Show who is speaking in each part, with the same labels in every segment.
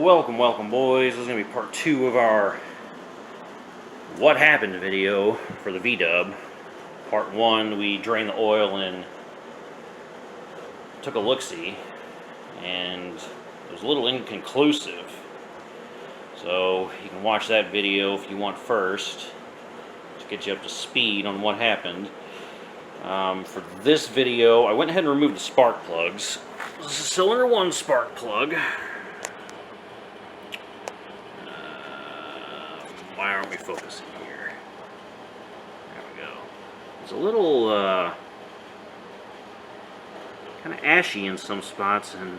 Speaker 1: Welcome boys. This is going to be part 2 of our What Happened video for the V-Dub. Part 1, we drained the oil and took a look-see, and it was a little inconclusive. So you can watch that video if you want first, to get you up to speed on what happened. For this video, I went ahead and removed the spark plugs. This is a cylinder 1 spark plug. Why aren't we focusing here? There we go. It's a little kind of ashy in some spots and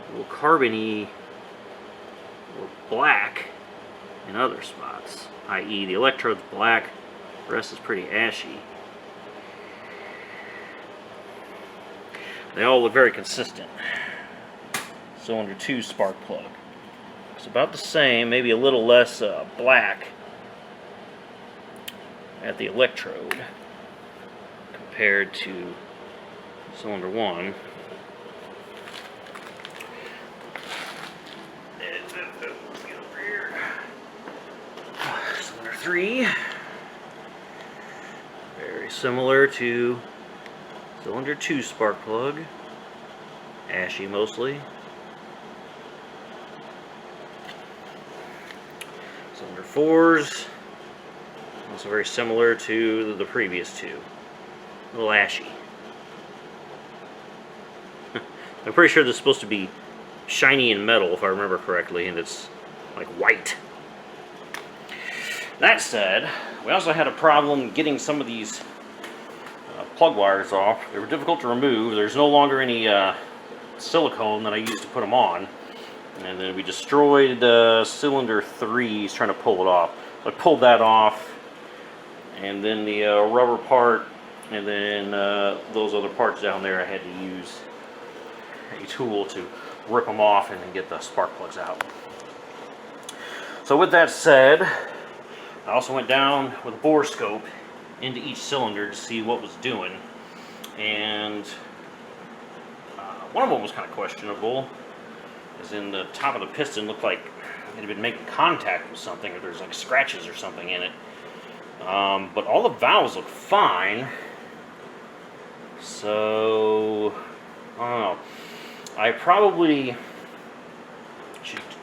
Speaker 1: a little carbony or black in other spots, i.e. the electrode's black, the rest is pretty ashy. They all look very consistent. Cylinder 2 spark plug. It's about the same, maybe a little less black at the electrode compared to cylinder 1. Let's get over here. Cylinder 3. Very similar to cylinder 2 spark plug. Ashy mostly. Cylinder 4's also very similar to the previous two. A little ashy. I'm pretty sure this is supposed to be shiny and metal, if I remember correctly, and it's like white. That said, we also had a problem getting some of these plug wires off. They were difficult to remove. There's no longer any silicone that I used to put them on. And then we destroyed cylinder 3 trying to pull it off. I pulled that off, and then the rubber part, and then those other parts down there I had to use a tool to rip them off and then get the spark plugs out. So with that said, I also went down with a borescope into each cylinder to see what was doing, and one of them was kind of questionable. As in the top of the piston looked like it had been making contact with something, or there's like scratches or something in it. But all the valves look fine. So, I don't know. I probably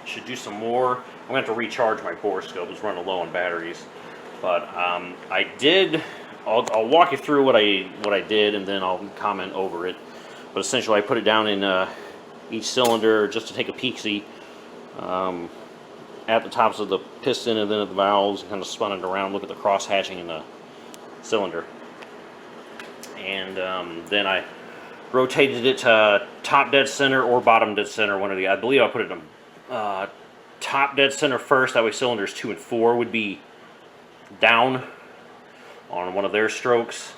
Speaker 1: should do some more. I'm going to have to recharge my borescope. It's running low on batteries. But I'll walk you through what I did, and then I'll comment over it. But essentially I put it down in each cylinder just to take a peek-see at the tops of the piston and then at the valves, and kind of spun it around, look at the cross hatching in the cylinder. And then I rotated it to top dead center or bottom dead center, one of the. I believe I put it in top dead center first, that way cylinders 2 and 4 would be down on one of their strokes.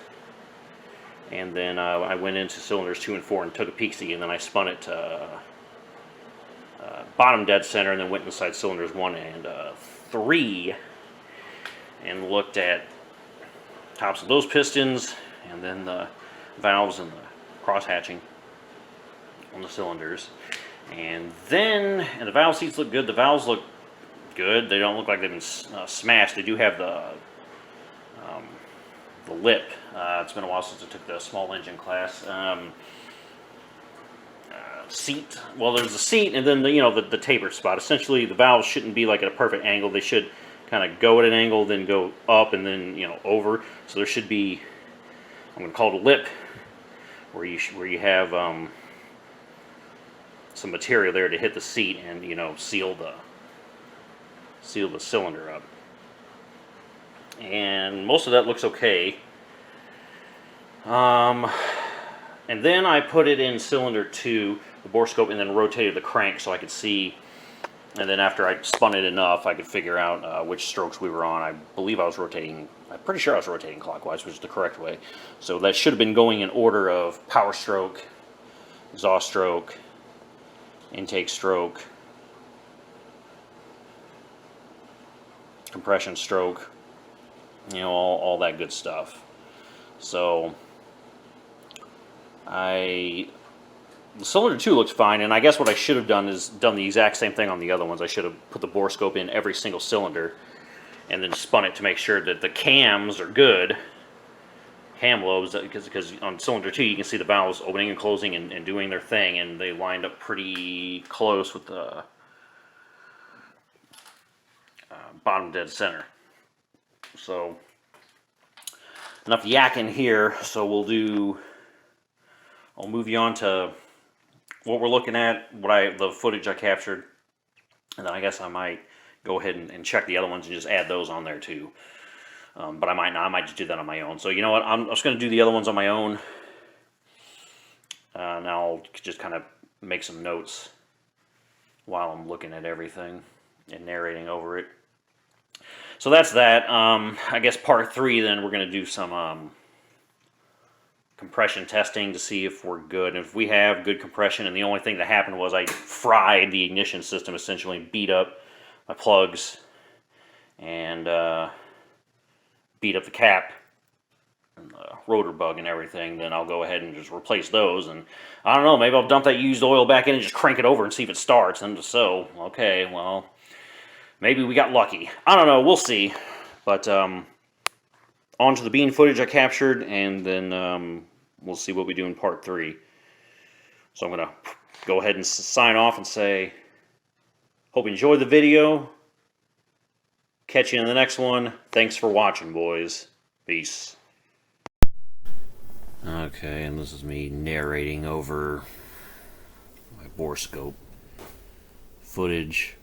Speaker 1: And then I went into cylinders 2 and 4 and took a peek-see, and then I spun it to bottom dead center, and then went inside cylinders 1 and 3 and looked at tops of those pistons, and then the valves and the cross hatching on the cylinders. And then, and the valve seats look good. The valves look good. They don't look like they've been smashed. They do have the lip. It's been a while since I took the small engine class. Seat. Well, there's the seat, and then the taper spot. Essentially, the valves shouldn't be like at a perfect angle. They should kind of go at an angle, then go up, and then over. So there should be, I'm going to call it a lip, where you have some material there to hit the seat and seal the cylinder up. And most of that looks okay. And then I put it in cylinder 2, the borescope, and then rotated the crank so I could see. And then after I spun it enough, I could figure out which strokes we were on. I believe I was rotating, I'm pretty sure I was rotating clockwise, which is the correct way. So that should have been going in order of power stroke, exhaust stroke, intake stroke, compression stroke, all that good stuff. So I The cylinder 2 looks fine, and I guess what I should have done is done the exact same thing on the other ones. I should have put the bore scope in every single cylinder and then spun it to make sure that the cams are good. Cam lobes, because on cylinder 2 you can see the valves opening and closing and doing their thing, and they lined up pretty close with the bottom dead center. So enough yakking here, so I'll move you on to what we're looking at, the footage I captured, and then I guess I might go ahead and check the other ones and just add those on there too. But I might not. I might just do that on my own. So you know what? I'm just going to do the other ones on my own. Now I'll just kind of make some notes while I'm looking at everything and narrating over it. So that's that. I guess part 3 then we're going to do some compression testing to see if we're good. And if we have good compression, and the only thing that happened was I fried the ignition system, essentially beat up my plugs and beat up the cap and the rotor bug and everything, then I'll go ahead and just replace those. And I don't know, maybe I'll dump that used oil back in and just crank it over and see if it starts. And so, okay, well, maybe we got lucky. I don't know, we'll see. But on to the bean footage I captured, and then we'll see what we do in part 3. So I'm going to go ahead and sign off and say, hope you enjoyed the video. Catch you in the next one. Thanks for watching, boys. Peace. Okay, and this is me narrating over my bore scope footage.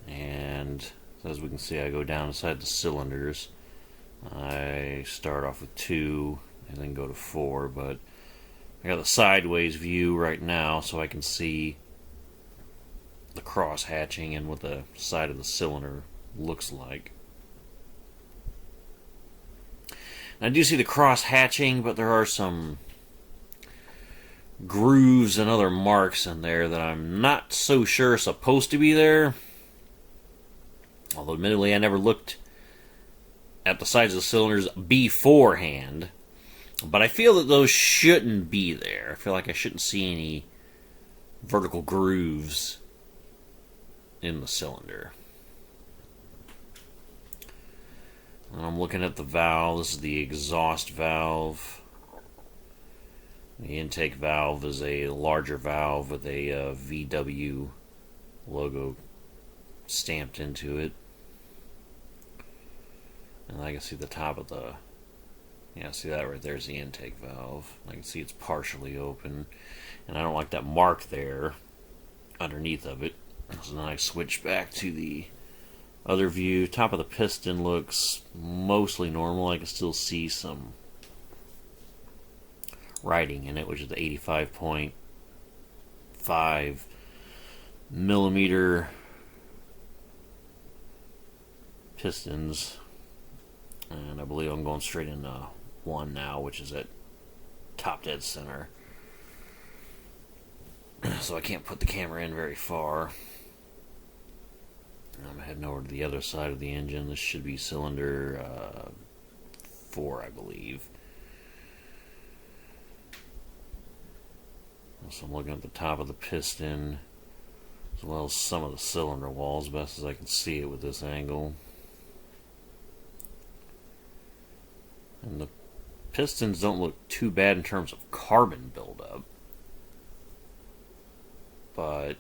Speaker 1: And as we can see, I go down inside the cylinders. I start off with 2 and then go to 4, but I got the sideways view right now so I can see the cross hatching and what the side of the cylinder looks like. I do see the cross hatching, but there are some grooves and other marks in there that I'm not so sure are supposed to be there. Although admittedly I never looked at the sides of the cylinders beforehand, but I feel that those shouldn't be there. I feel like I shouldn't see any vertical grooves in the cylinder. I'm looking at the valve. This is the exhaust valve. The intake valve is a larger valve with a VW logo stamped into it. And I can see the top of the... Yeah, see that right there is the intake valve. I can see it's partially open. And I don't like that mark there underneath of it. So then I switch back to the other view. Top of the piston looks mostly normal. I can still see some writing in it, which is the 85.5 millimeter pistons. And I believe I'm going straight into 1 now, which is at top dead center. So I can't put the camera in very far. I'm heading over to the other side of the engine. This should be cylinder 4, I believe. So I'm looking at the top of the piston, as well as some of the cylinder walls, best as I can see it with this angle. And the pistons don't look too bad in terms of carbon buildup, but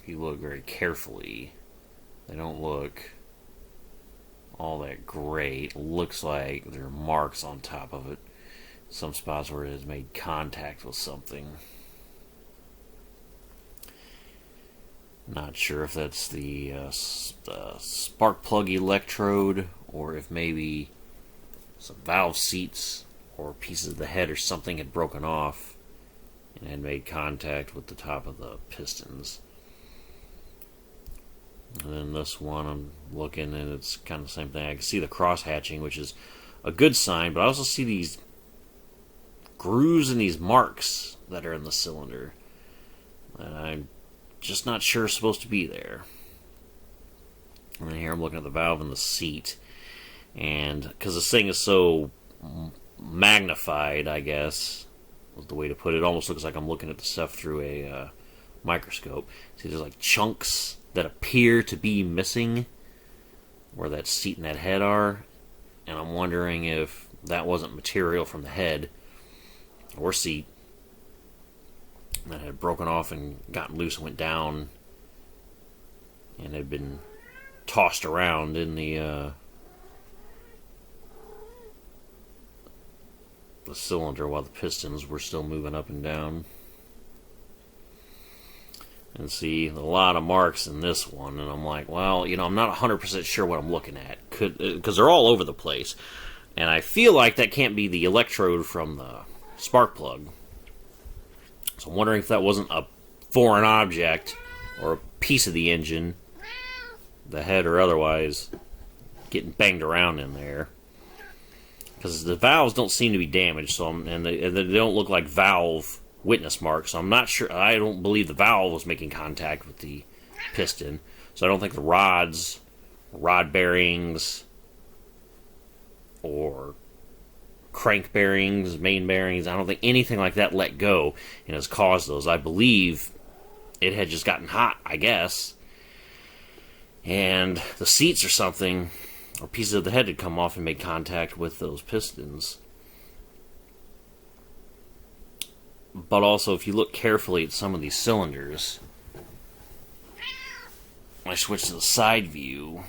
Speaker 1: if you look very carefully, they don't look all that great. Looks like there are marks on top of it. Some spots where it has made contact with something. Not sure if that's the spark plug electrode, or if maybe some valve seats or pieces of the head or something had broken off and had made contact with the top of the pistons. And then this one, I'm looking, and it's kind of the same thing. I can see the cross hatching, which is a good sign, but I also see these grooves and these marks that are in the cylinder that I'm just not sure are supposed to be there. And then here I'm looking at the valve and the seat, and because this thing is so magnified, I guess, was the way to put it. It almost looks like I'm looking at the stuff through a microscope. See, there's like chunks that appear to be missing where that seat and that head are, and I'm wondering if that wasn't material from the head or seat that had broken off and gotten loose and went down and had been tossed around in the cylinder while the pistons were still moving up and down. And see, a lot of marks in this one, and I'm like, well, I'm not 100% sure what I'm looking at, because they're all over the place. And I feel like that can't be the electrode from the spark plug. So I'm wondering if that wasn't a foreign object or a piece of the engine, the head or otherwise, getting banged around in there. Because the valves don't seem to be damaged, and they don't look like valve witness marks, so I'm not sure. I don't believe the valve was making contact with the piston, so I don't think the rods, rod bearings, or crank bearings, main bearings, I don't think anything like that let go and has caused those. I believe it had just gotten hot, I guess, and the seats or something, or pieces of the head had come off and made contact with those pistons. But also, if you look carefully at some of these cylinders, I switch to the side view,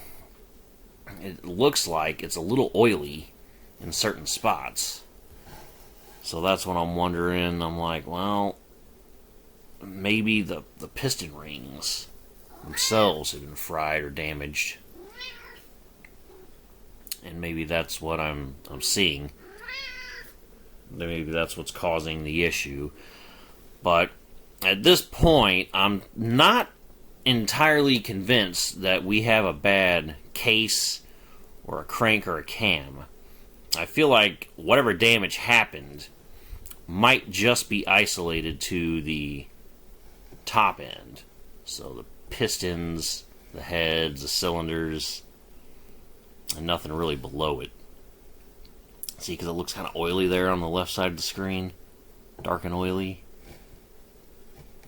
Speaker 1: it looks like it's a little oily in certain spots. So that's what I'm wondering. I'm like, well, maybe the piston rings themselves have been fried or damaged. And maybe that's what I'm seeing. Maybe that's what's causing the issue. But at this point, I'm not entirely convinced that we have a bad case or a crank or a cam. I feel like whatever damage happened might just be isolated to the top end. So the pistons, the heads, the cylinders, and nothing really below it. See, because it looks kind of oily there on the left side of the screen. Dark and oily.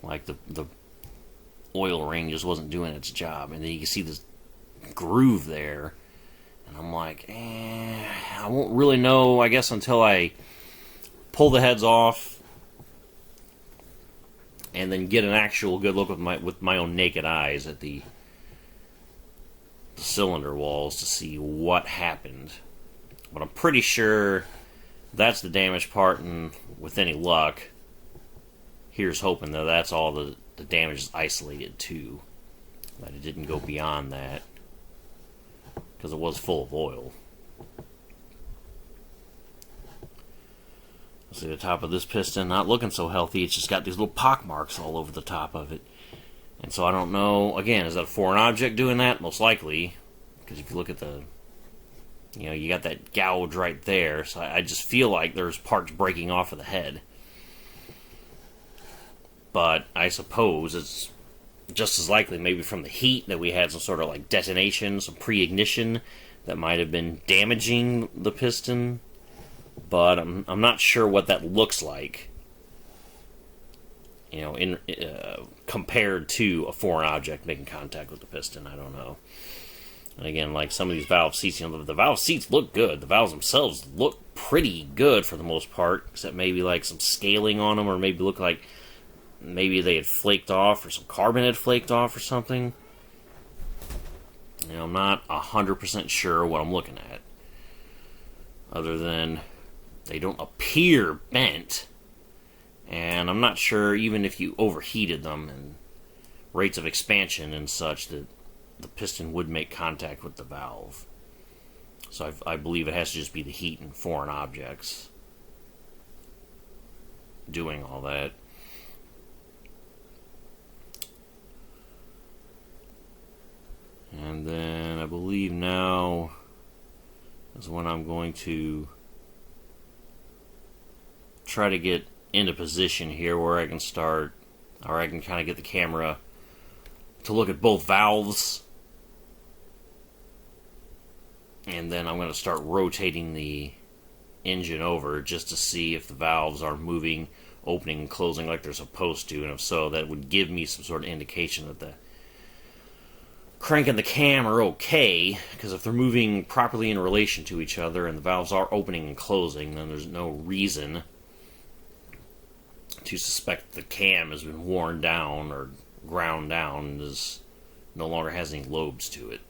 Speaker 1: Like the oil ring just wasn't doing its job. And then you can see this groove there. And I'm like, I won't really know, I guess, until I pull the heads off and then get an actual good look with my own naked eyes at the cylinder walls to see what happened. But I'm pretty sure that's the damaged part, and with any luck, here's hoping that that's all the damage is isolated to. That it didn't go beyond that, because it was full of oil. See the top of this piston, not looking so healthy. It's just got these little pock marks all over the top of it. And so I don't know, again, is that a foreign object doing that? Most likely, because if you look at the, you got that gouge right there, so I just feel like there's parts breaking off of the head. But I suppose it's just as likely maybe from the heat that we had some sort of like detonation, some pre-ignition that might have been damaging the piston. But I'm not sure what that looks like, compared to a foreign object making contact with the piston. I don't know. And again, like some of these valve seats, the valve seats look good. The valves themselves look pretty good for the most part, except maybe like some scaling on them, or maybe look like maybe they had flaked off, or some carbon had flaked off or something. I'm not 100% sure what I'm looking at, other than they don't appear bent, and I'm not sure even if you overheated them and rates of expansion and such that the piston would make contact with the valve. So I believe it has to just be the heat and foreign objects doing all that. And then I believe now is when I'm going to try to get into position here where I can start, or I can kind of get the camera to look at both valves. And then I'm going to start rotating the engine over just to see if the valves are moving opening and closing like they're supposed to, and if so, that would give me some sort of indication that the crank and the cam are okay, because if they're moving properly in relation to each other and the valves are opening and closing, then there's no reason to suspect the cam has been worn down or ground down and no longer has any lobes to it.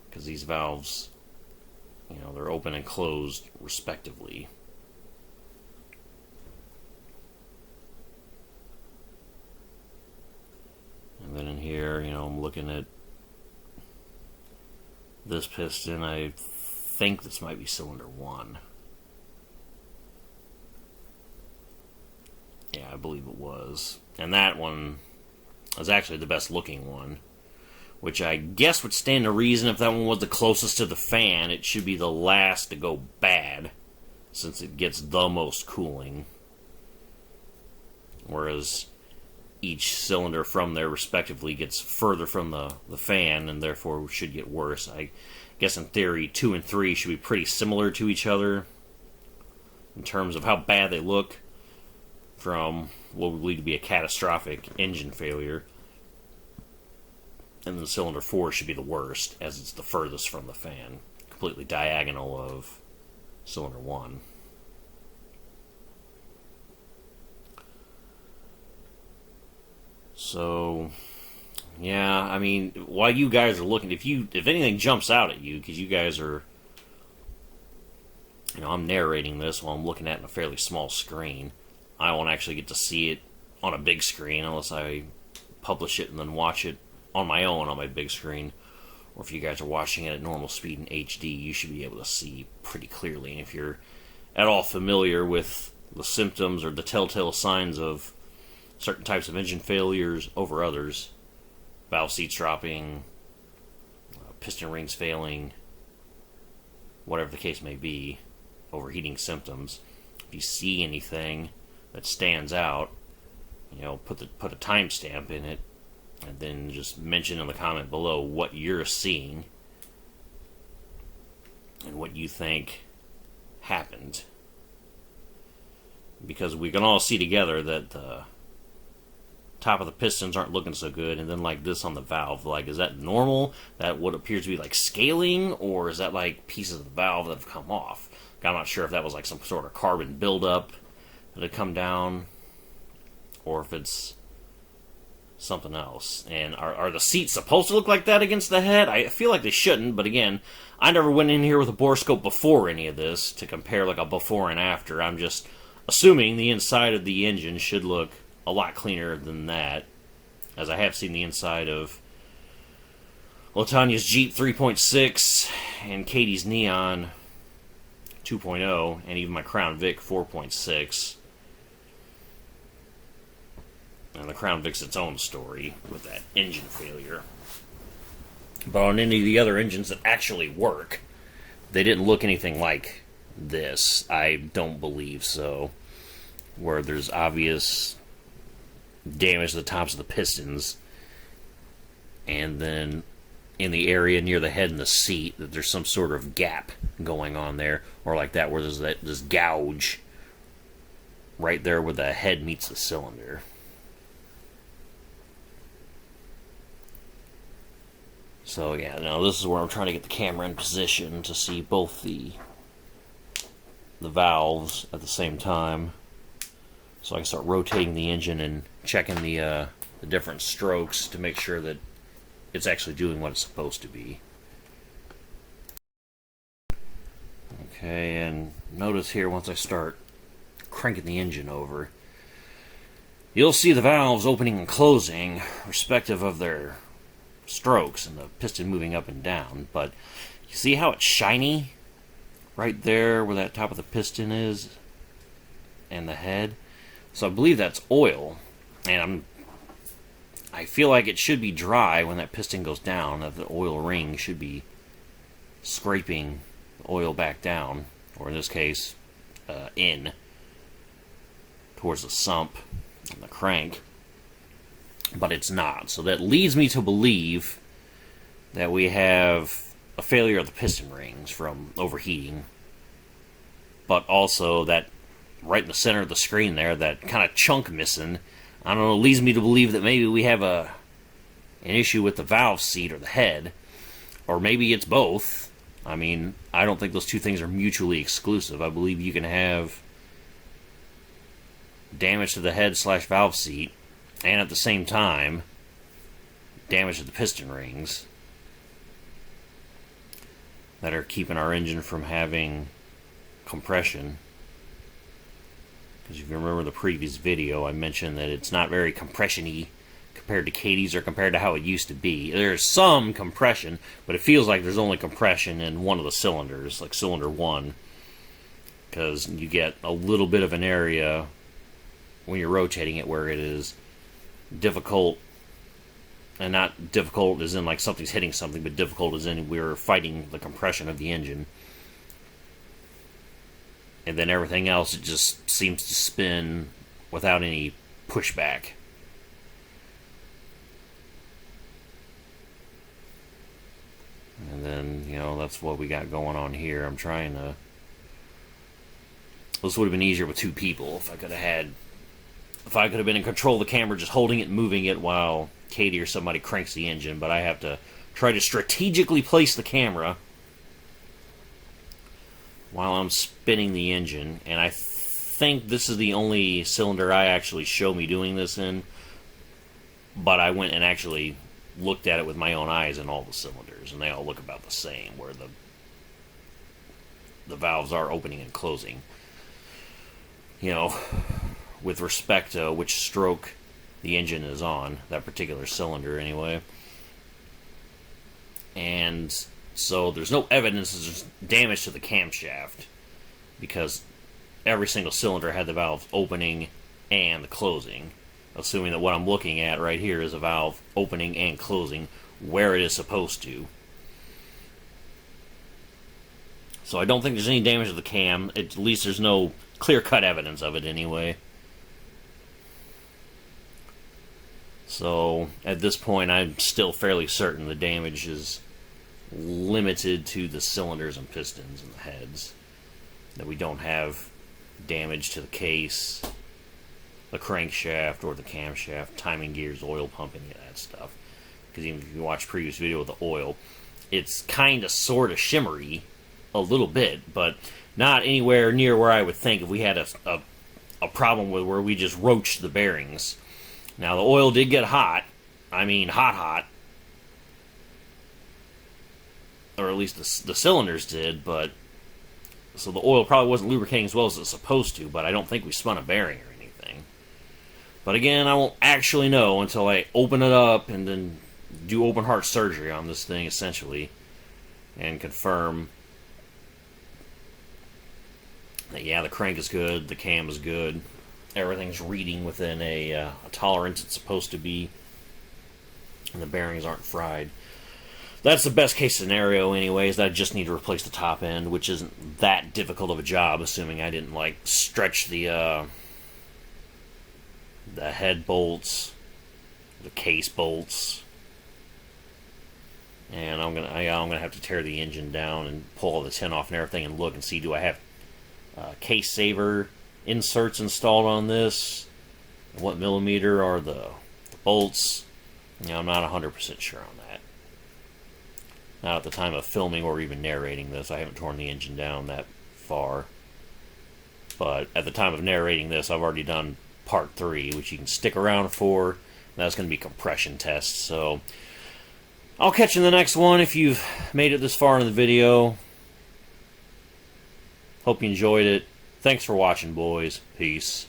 Speaker 1: Because these valves, they're open and closed respectively. And then in here, I'm looking at this piston. I think this might be cylinder 1. Yeah, I believe it was. And that one was actually the best looking one, which I guess would stand to reason. If that one was the closest to the fan, it should be the last to go bad, since it gets the most cooling. Whereas each cylinder from there respectively gets further from the fan, and therefore should get worse. I guess in theory 2 and 3 should be pretty similar to each other in terms of how bad they look from what would lead to be a catastrophic engine failure. And then cylinder 4 should be the worst, as it's the furthest from the fan, completely diagonal of cylinder 1. So, yeah, I mean, while you guys are looking, if anything jumps out at you, because you guys are, I'm narrating this while I'm looking at it on a fairly small screen. I won't actually get to see it on a big screen unless I publish it and then watch it on my own on my big screen. Or if you guys are watching it at normal speed in HD, you should be able to see pretty clearly. And if you're at all familiar with the symptoms or the telltale signs of certain types of engine failures over others, valve seats dropping, piston rings failing, whatever the case may be, overheating symptoms, if you see anything that stands out, put a timestamp in it, and then just mention in the comment below what you're seeing and what you think happened. Because we can all see together that the top of the pistons aren't looking so good, and then like this on the valve, like, is that normal? That what appears to be like scaling, or is that like pieces of the valve that have come off? I'm not sure if that was like some sort of carbon buildup that had come down, or if it's something else. And are the seats supposed to look like that against the head? I feel like they shouldn't, but again, I never went in here with a borescope before any of this to compare like a before and after. I'm just assuming the inside of the engine should look a lot cleaner than that, as I have seen the inside of Latanya's Jeep 3.6 and Katie's Neon 2.0, and even my Crown Vic 4.6. And the Crown Vic's its own story with that engine failure. But on any of the other engines that actually work, they didn't look anything like this. I don't believe so. Where there's obvious damage to the tops of the pistons, and then in the area near the head and the seat, that there's some sort of gap going on there, or like that where there's this gouge right there where the head meets the cylinder. So yeah, now this is where I'm trying to get the camera in position to see both the valves at the same time, so I can start rotating the engine and checking the different strokes to make sure that it's actually doing what it's supposed to be. Okay, and notice here, once I start cranking the engine over, you'll see the valves opening and closing respective of their strokes and the piston moving up and down. But you see how it's shiny right there where that top of the piston is and the head? So I believe that's oil, and I feel like it should be dry when that piston goes down, that the oil ring should be scraping the oil back down, or in this case, in towards the sump and the crank, but it's not. So that leads me to believe that we have a failure of the piston rings from overheating, but also that right in the center of the screen there, that kind of chunk missing. I don't know, it leads me to believe that maybe we have an issue with the valve seat or the head, or maybe it's both. I mean, I don't think those two things are mutually exclusive. I believe you can have damage to the head / valve seat, and at the same time, damage to the piston rings that are keeping our engine from having compression. Because if you remember the previous video, I mentioned that it's not very compression-y compared to Katie's or compared to how it used to be. There's some compression, but it feels like there's only compression in one of the cylinders, like cylinder 1, because you get a little bit of an area when you're rotating it where it is difficult, and not difficult as in like something's hitting something, but difficult as in we're fighting the compression of the engine. And then everything else, it just seems to spin without any pushback. And then, you know, that's what we got going on here. I'm trying to... This would have been easier with two people if I could have been in control of the camera, just holding it and moving it while Katie or somebody cranks the engine. But I have to try to strategically place the camera while I'm spinning the engine. And I think this is the only cylinder I actually show me doing this in. But I went and actually looked at it with my own eyes in all the cylinders, and they all look about the same, where the valves are opening and closing. You know, with respect to which stroke the engine is on, that particular cylinder anyway. And so there's no evidence of damage to the camshaft, because every single cylinder had the valve opening and the closing, assuming that what I'm looking at right here is a valve opening and closing where it is supposed to. So I don't think there's any damage to the cam. At least there's no clear-cut evidence of it anyway. So at this point, I'm still fairly certain the damage is limited to the cylinders and pistons and the heads. That we don't have damage to the case, the crankshaft, or the camshaft, timing gears, oil pump, any of that stuff. Because even if you watch previous video with the oil, it's kind of sort of shimmery a little bit, but not anywhere near where I would think if we had a problem with where we just roached the bearings. Now the oil did get hot. I mean hot. Or at least the cylinders did, but so the oil probably wasn't lubricating as well as it's supposed to, but I don't think we spun a bearing or anything. But again, I won't actually know until I open it up and then do open heart surgery on this thing, essentially, and confirm that, yeah, the crank is good, the cam is good, everything's reading within a tolerance it's supposed to be, and the bearings aren't fried. That's the best case scenario anyways. I just need to replace the top end, which isn't that difficult of a job, assuming I didn't like stretch the head bolts, the case bolts, and I'm gonna have to tear the engine down and pull all the tin off and everything and look and see, do I have case saver inserts installed on this? What millimeter are the bolts? You know, I'm not 100% sure on that. Not at the time of filming or even narrating this. I haven't torn the engine down that far. But at the time of narrating this, I've already done part 3, which you can stick around for. That's going to be compression tests. So I'll catch you in the next one if you've made it this far in the video. Hope you enjoyed it. Thanks for watching, boys. Peace.